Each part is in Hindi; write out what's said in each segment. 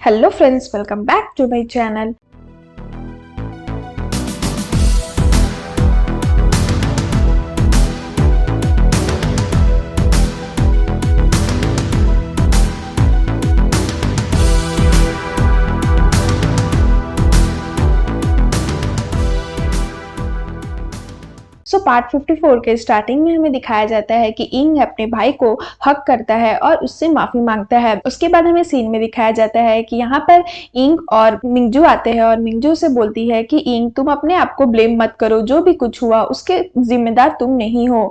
Hello friends, welcome back to my channel. Part 54 के स्टार्टिंग में हमें दिखाया जाता है कि इंग अपने भाई को हक करता है और उससे माफी मांगता है। उसके बाद हमें सीन में दिखाया जाता है कि यहाँ पर इंग और मिंगजू आते हैं और मिंगजू से बोलती है कि इंग तुम अपने आप को ब्लेम मत करो, जो भी कुछ हुआ उसके जिम्मेदार तुम नहीं हो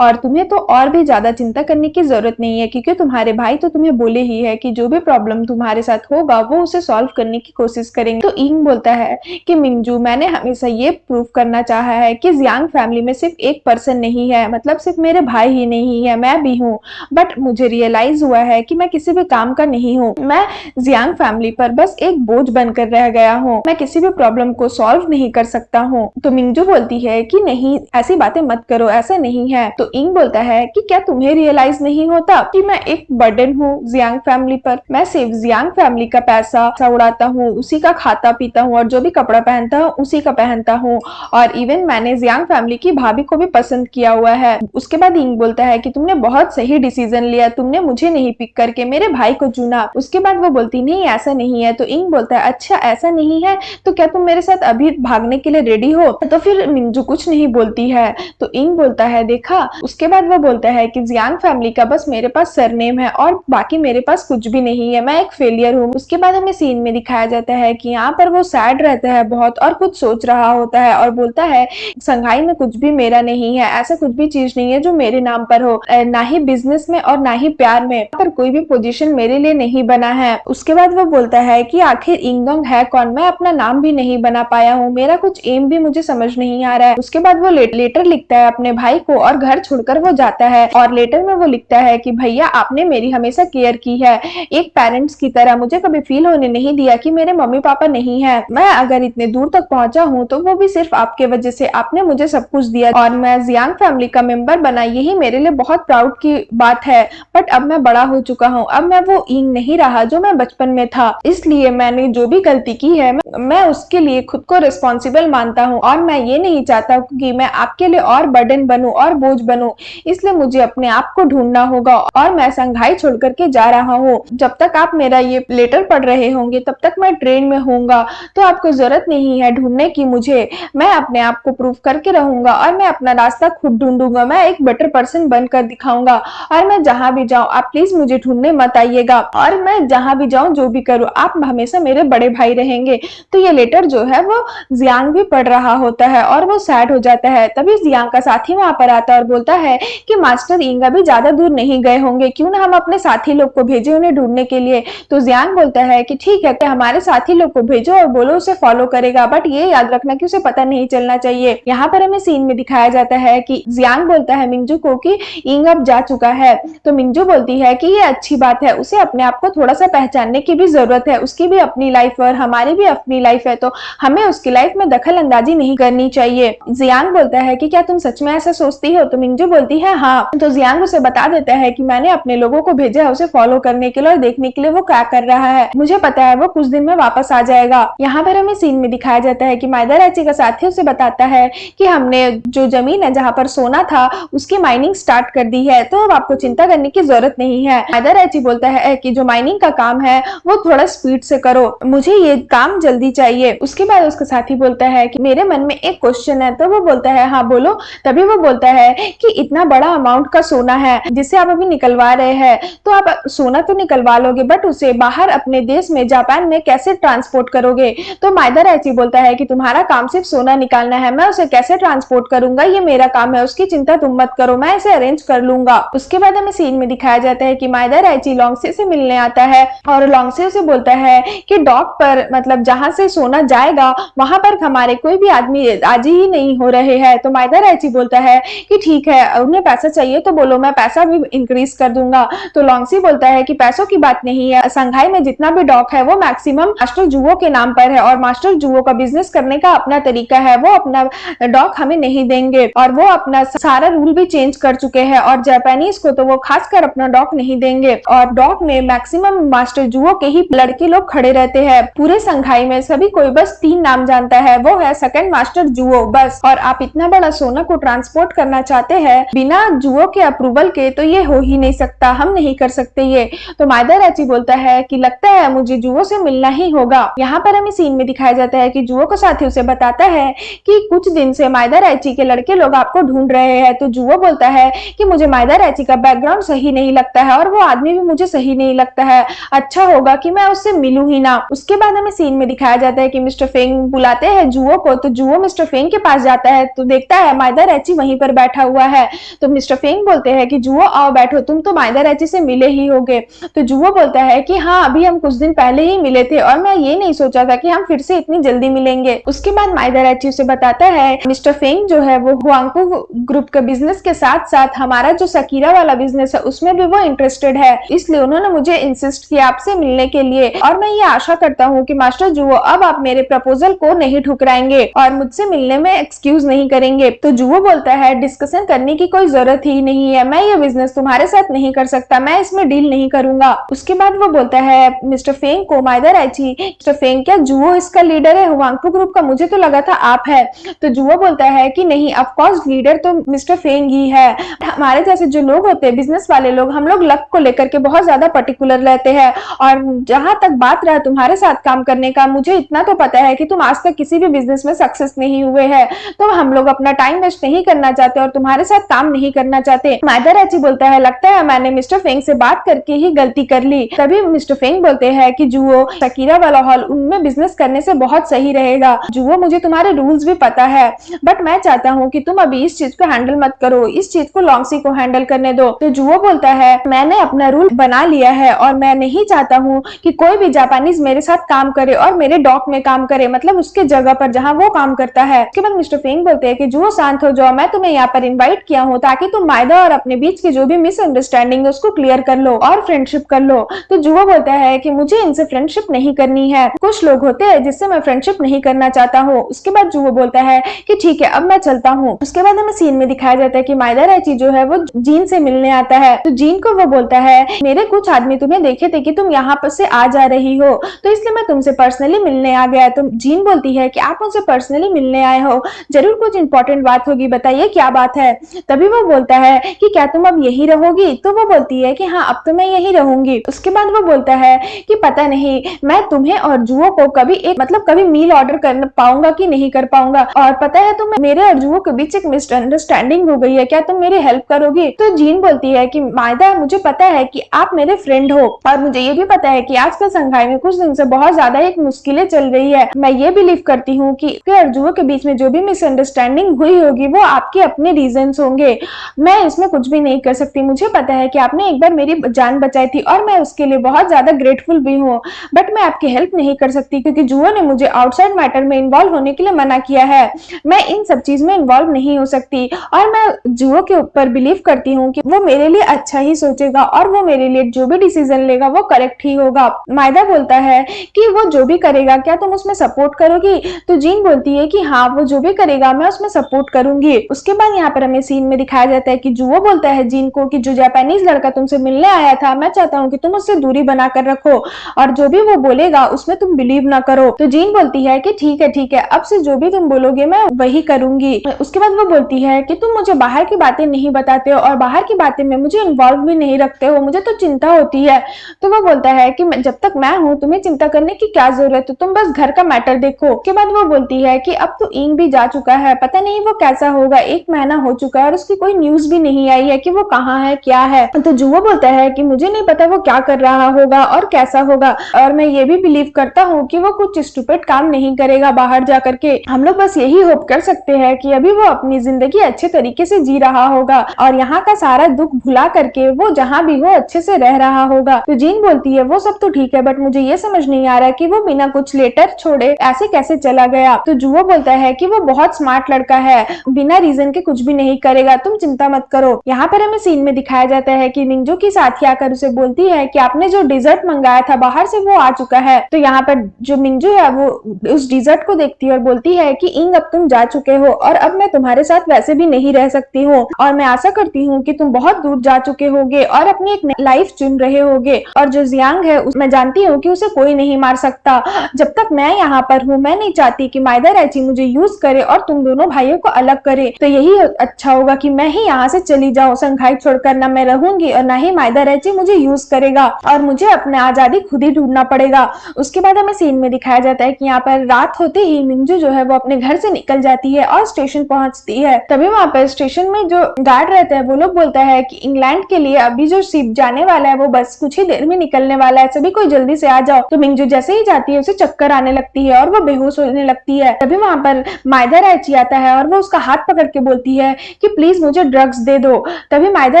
और तुम्हें तो और भी ज्यादा चिंता करने की जरूरत नहीं है, क्योंकि तुम्हारे भाई तो तुम्हें बोले ही है कि जो भी प्रॉब्लम तुम्हारे साथ होगा वो उसे सॉल्व करने की कोशिश करेंगे। तो इंग बोलता है कि मिंगजू, मैंने हमेशा ये प्रूव करना चाहा है कि जियांग फैमिली में सिर्फ एक पर्सन नहीं है, मतलब सिर्फ मेरे भाई ही नहीं है, मैं भी हूँ। बट मुझे रियलाइज हुआ है कि मैं किसी भी काम का नहीं हूँ, मैं जियांग फैमिली पर बस एक बोझ बनकर रह गया हूँ, मैं किसी भी प्रॉब्लम को सॉल्व नहीं कर सकता हूँ। तो मिंगजू बोलती है कि नहीं, ऐसी बातें मत करो, ऐसा नहीं है। तो इंग बोलता है कि क्या तुम्हें रियलाइज नहीं होता कि मैं एक बर्डन हूँ जियांग फैमिली पर, मैं सिर्फ जियांग फैमिली का पैसा उड़ाता हूँ, उसी का खाता पीता हूँ और जो भी कपड़ा पहनता हूँ उसी का पहनता हूँ, और इवन मैंने जियांग फैमिली की भाभी को भी पसंद किया हुआ है। उसके बाद इंग बोलता है कि तुमने बहुत सही डिसीजन लिया, तुमने मुझे नहीं पिक करके मेरे भाई को चुना। उसके बाद वो बोलती नहीं, ऐसा नहीं है। तो इंग बोलता है अच्छा ऐसा नहीं है, तो क्या तुम मेरे साथ अभी भागने के लिए रेडी हो? तो फिर मिंगजू कुछ नहीं बोलती है। तो इंग बोलता है देखा। उसके बाद वो बोलता है कि जियांग फैमिली का बस मेरे पास सरनेम है और बाकी मेरे पास कुछ भी नहीं है, मैं एक फेलियर हूँ। उसके बाद हमें सीन में दिखाया जाता है कि यहाँ पर वो सैड रहता है बहुत और कुछ सोच रहा होता है और बोलता है संघाई में कुछ भी मेरा नहीं है, ऐसा कुछ भी चीज नहीं है जो मेरे नाम पर हो, ना ही बिजनेस में और ना ही प्यार में, पर कोई भी पोजीशन मेरे लिए नहीं बना है। उसके बाद वो बोलता है कि आखिर इंगोंग है कौन, मैं अपना नाम भी नहीं बना पाया हूँ, मेरा कुछ एम भी मुझे समझ नहीं आ रहा है। उसके बाद वो लेटर लिखता है अपने भाई को और घर छोड़कर वो जाता है और लेटर में वो लिखता है कि भैया आपने मेरी हमेशा केयर की है, एक पेरेंट्स की तरह, मुझे कभी फील होने नहीं दिया कि मेरे मम्मी पापा नहीं है, मैं अगर इतने दूर तक पहुंचा हूँ तो वो भी सिर्फ आपके वजह से, आपने मुझे सब कुछ दिया और मैं जियांग फैमिली का मेंबर बना, यही मेरे लिए बहुत प्राउड की बात है। बट अब मैं बड़ा हो चुका हूँ, अब मैं वो इंग नहीं रहा जो मैं बचपन में था, इसलिए मैंने जो भी गलती की है मैं उसके लिए खुद को रिस्पॉन्सिबल मानता हूँ और मैं ये नहीं चाहता कि मैं आपके लिए और बर्डन बनूं और बोझ बनूं, इसलिए मुझे अपने आप को ढूंढना होगा और मैं संघाई छोड़ करके जा रहा हूँ। जब तक आप मेरा ये लेटर पढ़ रहे होंगे तब तक मैं ट्रेन में होऊंगा, तो आपको जरूरत नहीं है ढूंढने की मुझे, मैं अपने आप को प्रूव करके रहूंगा और मैं अपना रास्ता खुद ढूंढूंगा, मैं एक बेटर पर्सन बनकर दिखाऊंगा और मैं जहां भी जाऊं आप प्लीज मुझे ढूंढने मत आइएगा, और मैं जहां भी जाऊं जो भी करूं आप हमेशा मेरे बड़े भाई रहेंगे। तो ये लेटर जो है वो जियांग भी पढ़ रहा होता है और वो सैड हो जाता है। तभी जियांग का साथी वहां पर आता है और बोलता है कि मास्टर इंग अभी ज्यादा दूर नहीं गए होंगे, क्यों ना हम अपने साथी लोग को भेजे उन्हें ढूंढने के लिए। तो जियांग बोलता है कि ठीक है, हमारे साथी लोग को भेजो और बोलो उसे फॉलो करेगा, बट ये याद रखना कि उसे पता नहीं चलना चाहिए। यहाँ पर हमें सीन में दिखाया जाता है कि जियांग बोलता है मिंगजू को कि इंग अब जा चुका है। तो मिंगजू बोलती है कि ये अच्छी बात है, उसे अपने आप को थोड़ा सा पहचानने की भी जरूरत है, उसकी भी अपनी लाइफ और हमारी भी अपनी लाइफ है, तो हमें उसकी लाइफ में दखल अंदाजी नहीं करनी चाहिए। जियांग बोलता है कि क्या तुम सच में ऐसा सोचती हो? तो मिंगजू बोलती है हाँ। तो जियांग उसे बता देता है कि मैंने अपने लोगों को भेजा है उसे फॉलो करने के लिए और देखने के लिए वो क्या कर रहा है, मुझे पता है वो कुछ दिन में वापस आ जाएगा। यहाँ पर हमें सीन में दिखाया जाता है कि माइदाराची का साथी उसे बताता है कि हमने जो जमीन है जहां पर सोना था उसकी माइनिंग स्टार्ट कर दी है, तो अब आपको चिंता करने की जरूरत नहीं है। माइदाराची बोलता है कि जो माइनिंग का काम है वो थोड़ा स्पीड से करो, मुझे ये काम जल्दी चाहिए। उसके बाद उसका साथी बोलता है कि मेरे मन में एक क्वेश्चन है। तो वो बोलता है हाँ बोलो। तभी वो बोलता है कि इतना बड़ा अमाउंट का सोना है जिसे आप अभी निकलवा रहे हैं, तो आप सोना तो निकलवा लोगे बट उसे बाहर अपने देश में जापान में कैसे ट्रांसपोर्ट करोगे? तो माइदाराची बोलता है कि तुम्हारा काम सिर्फ सोना निकालना है, मैं उसे कैसे ट्रांसपोर्ट करूंगा ये मेरा काम है, उसकी चिंता तुम मत करो, मैं इसे अरेंज कर लूंगा। उसके बाद हमें सीन में दिखाया जाता है कि माइदाराची लोंगसे से मिलने आता है और लोंगसे से बोलता है कि डॉक पर, मतलब जहां से सोना जाएगा वहां पर हमारे कोई भी आदमी आज ही नहीं हो रहे हैं। तो माइदाराची बोलता है कि ठीक है, उन्हें पैसा चाहिए तो बोलो, मैं पैसा भी इंक्रीज कर दूंगा। तो लोंगसी बोलता है कि पैसों की बात नहीं है, संघाई में जितना भी डॉक है वो मैक्सिमम मास्टर जुओ के नाम पर है और मास्टर जुओ का बिजनेस करने का अपना तरीका है, वो अपना डॉक हमें नहीं देंगे और वो अपना सारा रूल भी चेंज कर चुके हैं और जापानीज को तो वो खासकर अपना डॉग नहीं देंगे। और डॉग में मैक्सिमम मास्टर जुओ के ही लड़के लोग खड़े रहते हैं। पूरे संघाई में सभी कोई बस 3 नाम जानता है, वो है सेकंड मास्टर जुओ बस। और आप इतना बड़ा सोना को ट्रांसपोर्ट करना चाहते हैं बिना जुओ के अप्रूवल के, तो ये हो ही नहीं सकता, हम नहीं कर सकते ये। तो माइदाराची बोलता है कि लगता है मुझे जुओ से मिलना ही होगा। यहाँ पर हमें सीन में दिखाया जाता है कि जुओ का साथी उसे बताता है कि कुछ दिन से माइदाराची के लड़के लोग आपको ढूंढ रहे हैं। तो जुओ बोलता है कि मुझे माइदाराची का बैकग्राउंड सही नहीं लगता है और वो आदमी भी मुझे सही नहीं लगता है, अच्छा होगा कि मैं उससे मिलूं ही ना। उसके बाद हमें सीन में दिखाया जाता है कि मिस्टर फेंग बुलाते हैं जुओ को। तो जुओ मिस्टर फेंग के पास जाता है तो देखता है माइदाराची वहीं पर बैठा हुआ है। तो मिस्टर फेंग बोलते हैं कि जुओ आओ बैठो, तुम तो माइदाराची से मिले ही होगे। तो जुओ बोलता है कि हाँ, अभी हम कुछ दिन पहले ही मिले थे और मैं ये नहीं सोचा था कि हम फिर से इतनी जल्दी मिलेंगे। उसके बाद माइदाराची उसे बताता है मिस्टर फेंग जो है वो हुआंगपो ग्रुप के बिजनेस के साथ साथ हमारा जो सकीरा वाला बिजनेस है उसमें भी वो इंटरेस्टेड है, इसलिए उन्होंने मुझे इंसिस्ट किया आपसे मिलने के लिए। और मैं ये आशा करता हूँ कि मास्टर जुओ अब आप मेरे प्रपोजल को नहीं ठुकराएंगे और मुझसे मिलने में एक्सक्यूज नहीं करेंगे। तो जुओ बोलता है डिस्कशन करने की कोई जरूरत ही नहीं है, मैं ये बिजनेस तुम्हारे साथ नहीं कर सकता, मैं इसमें डील नहीं करूंगा। उसके बाद वो बोलता है मिस्टर फेंग को माइदाराची, मिस्टर फेंग क्या जुओ इसका लीडर है हुआंगपो ग्रुप का? मुझे तो लगा था आप है। तो जुओ बोलता है कि नहीं, ऑफ कोर्स लीडर तो मिस्टर फेंग ही है। हमारे जैसे जो लोग होते हैं बिजनेस वाले लोग, हम लोग लक को लेकर के बहुत ज्यादा पर्टिकुलर रहते हैं। और जहां तक बात रहा तुम्हारे साथ काम करने का, मुझे इतना तो पता है कि तुम आज तक किसी भी बिजनेस में सक्सेस नहीं हुए हैं, तो हम लोग अपना टाइम वेस्ट नहीं करना चाहते और तुम्हारे साथ काम नहीं करना चाहते। माइदाराची बोलता है लगता है मैंने मिस्टर फेंग से बात करके ही गलती कर ली। तभी मिस्टर फेंग बोलते हैं कि जुओ सकीरा वाला हॉल उनमें बिजनेस करने से बहुत सही रहेगा। जुओ मुझे तुम्हारे रूल्स भी पता है, बट मैं चाहता हूँ कि तुम अभी इस चीज को हैंडल मत करो, इस चीज को लॉन्गसी को हैंडल करने दो। तो जुओ बोलता है मैंने अपना रूल बना लिया है और मैं नहीं चाहता हूँ कि कोई भी जापानीज मेरे साथ काम करे और मेरे डॉक में काम करे, मतलब उसके जगह पर जहाँ वो काम करता है। उसके बाद मिस्टर फेंग बोलते हैं कि जुओ शांत हो जाओ, मैं तुम्हें यहाँ पर इन्वाइट किया हूँ ताकि तुम माइदा और अपने बीच की जो भी मिसअंडरस्टैंडिंग है उसको क्लियर कर लो और फ्रेंडशिप कर लो। तो जुओ बोलता है कि मुझे इनसे फ्रेंडशिप नहीं करनी है, कुछ लोग होते हैं जिससे मैं फ्रेंडशिप नहीं करना चाहता हूँ। उसके बाद जुओ बोलता है कि ठीक है अब मैं चलता हूँ। उसके बाद हमें सीन में दिखाया जाता है कि माइदाराची जो है वो जीन से मिलने आता है। तो जीन को वो बोलता है मेरे कुछ आदमी तुम्हें देखे थे कि तुम यहाँ पर से आ जा रही हो, तो इसलिए मैं तुमसे पर्सनली मिलने आ गया। तो जीन बोलती है कि आप मुझसे पर्सनली मिलने आए हो, जरूर कुछ इंपॉर्टेंट बात होगी, बताइए क्या बात है। तभी वो बोलता है कि क्या तुम अब यही रहोगी? तो वो बोलती है कि हाँ अब तो मैं यही रहूंगी। उसके बाद वो बोलता है कि पता नहीं मैं तुम्हें और जुओ को कभी एक कभी मील ऑर्डर कर पाऊंगा कि नहीं कर पाऊंगा, और पता है तुम मेरे और जुओ के बीच एक मिसअंडरस्टैंडिंग हो गई है, क्या तुम मेरी हेल्प करोगी? तो जीन बोलती है कि माइदा मुझे पता है कि आप मेरे फ्रेंड हो और मुझे ये भी पता है कि आजकल संघाई में कुछ दिन से बहुत ज्यादा एक मुश्किलें चल रही है। मैं ये बिलीव करती हूँ कि और जुओ के बीच में जो भी मिसअंडरस्टैंडिंग हुई होगी वो आपके अपने रीजंस होंगे, मैं इसमें कुछ भी नहीं कर सकती। मुझे पता है कि आपने एक बार मेरी जान बचाई थी और मैं उसके लिए बहुत ज्यादा ग्रेटफुल भी हूँ, बट मैं आपकी हेल्प नहीं कर सकती क्योंकि जुओ ने मुझे आउटसाइड मैटर में इन्वॉल्व होने के लिए मना किया है। मैं इन सब चीज में इन्वॉल्व नहीं हो सकती और मैं जुओ के ऊपर बिलीव करती हूँ कि वो मेरे लिए अच्छा ही सोचेगा और वो मेरे लिए जो भी डिसीजन लेगा वो करेक्ट ही होगा। माइदा बोलता है कि वो जो भी करेगा क्या तुम उसमें सपोर्ट करोगी? तो जीन बोलती है कि हाँ वो जो भी करेगा मैं उसमें सपोर्ट करूंगी। उसके बाद यहाँ पर हमें सीन में दिखाया जाता है कि जुओ बोलता है जीन को कि जो जापानीज लड़का तुमसे मिलने आया था मैं चाहता हूँ कि तुम उससे दूरी बनाकर रखो और जो भी वो बोलेगा उसमें तुम बिलीव ना करो। तो जीन बोलती है कि ठीक है अब से जो भी तुम बोलोगे मैं वही करूंगी। उसके बाद वो बोलती है कि तुम मुझे बाहर की बातें नहीं बताते हो और बाहर की बातें में मुझे इन्वॉल्व भी नहीं रखते हो, मुझे तो चिंता होती है। तो वो बोलता है कि जब तक मैं हूँ तुम्हें चिंता करने की क्या जरूरत है, तुम बस घर का मैटर देखो। उसके बाद वो बोलती है कि अब तो इंग भी जा चुका है, पता नहीं वो कैसा होगा, 1 महीना हो चुका है और उसकी कोई न्यूज भी नहीं आई है कि वो कहाँ है क्या है। तो जुओ बोलता है कि मुझे नहीं पता वो क्या कर रहा होगा और कैसा होगा, और मैं ये भी बिलीव करता हूँ कि वो कुछ स्टूपिड काम नहीं करेगा बाहर जाकर के। हम लोग बस यही होप कर सकते हैं कि अभी वो अपनी जिंदगी अच्छे तरीके से जी रहा होगा और यहाँ का सारा दुख भुला करके वो जहाँ भी हो अच्छे से रह रहा होगा। तो जीन बोलती है वो सब तो ठीक है बट मुझे ये समझ नहीं आ रहा कि वो बिना कुछ लेटर छोड़े ऐसे कैसे चला गया। तो जुओ बोलता है कि वो बहुत स्मार्ट लड़का है, बिना रीजन के कुछ भी नहीं करेगा, तुम चिंता मत करो। यहाँ पर हमें सीन में दिखाया जाता है कि मिंजो की साथी आकर उसे बोलती है कि आपने जो डिजर्ट मंगाया था बाहर से वो आ चुका है। तो यहाँ पर जो मिंजो है वो उस डिजर्ट को देखती है और बोलती है कि इंग अब तुम जा चुके हो और और अब मैं तुम्हारे साथ वैसे भी नहीं रह सकती हूँ और मैं आशा करती हूँ कि तुम बहुत दूर जा चुके होगे और अपनी एक लाइफ चुन रहे होगे और जो जियांग है मैं जानती हूँ कि उसे कोई नहीं मार सकता। जब तक मैं यहाँ पर हूँ मैं नहीं चाहती कि माइदा रैची मुझे यूज करे और तुम दोनों भाइयों को अलग करे, तो यही अच्छा होगा कि मैं ही यहाँ से चली जाऊँ संघाई छोड़कर, ना मैं रहूंगी और ना ही माइदा रैची मुझे यूज करेगा और मुझे अपने आजादी खुद ही ढूंढना पड़ेगा। उसके बाद हमें सीन में दिखाया जाता है कि यहाँ पर रात होते ही मिंजू जो है वो अपने घर से निकल जाती है और स्टेशन पहुंचती है। तभी वहां पर स्टेशन में जो गार्ड रहते हैं वो लोग बोलता है कि इंग्लैंड के लिए अभी जो शिप जाने वाला है वो बस कुछ ही देर में निकलने वाला है, सभी कोई जल्दी से आ जाओ। तो मिंजू जैसे ही जाती है उसे चक्कर आने लगती है और वो बेहोश होने लगती है। तभी वहां पर माइदा रैची आता है और वो उसका हाथ पकड़ के बोलती है कि प्लीज मुझे ड्रग्स दे दो। तभी माइदा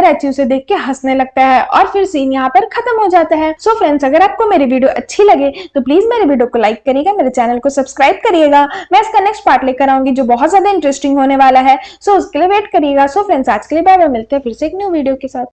रैची उसे देख के हंसने लगता है और फिर सीन यहाँ पर खत्म हो जाता है। सो फ्रेंड्स, अगर आपको मेरी वीडियो अच्छी लगे तो प्लीज मेरे वीडियो को लाइक करिएगा, मेरे चैनल को सब्सक्राइब करिएगा। मैं इसका नेक्स्ट पार्ट लेकर आऊंगी जो बहुत ज्यादा इंटरेस्टिंग होने वाला है, सो उसके लिए वेट करिएगा। सो फ्रेंड्स, आज के लिए बाय बाय, मिलते हैं फिर से एक न्यू वीडियो के साथ।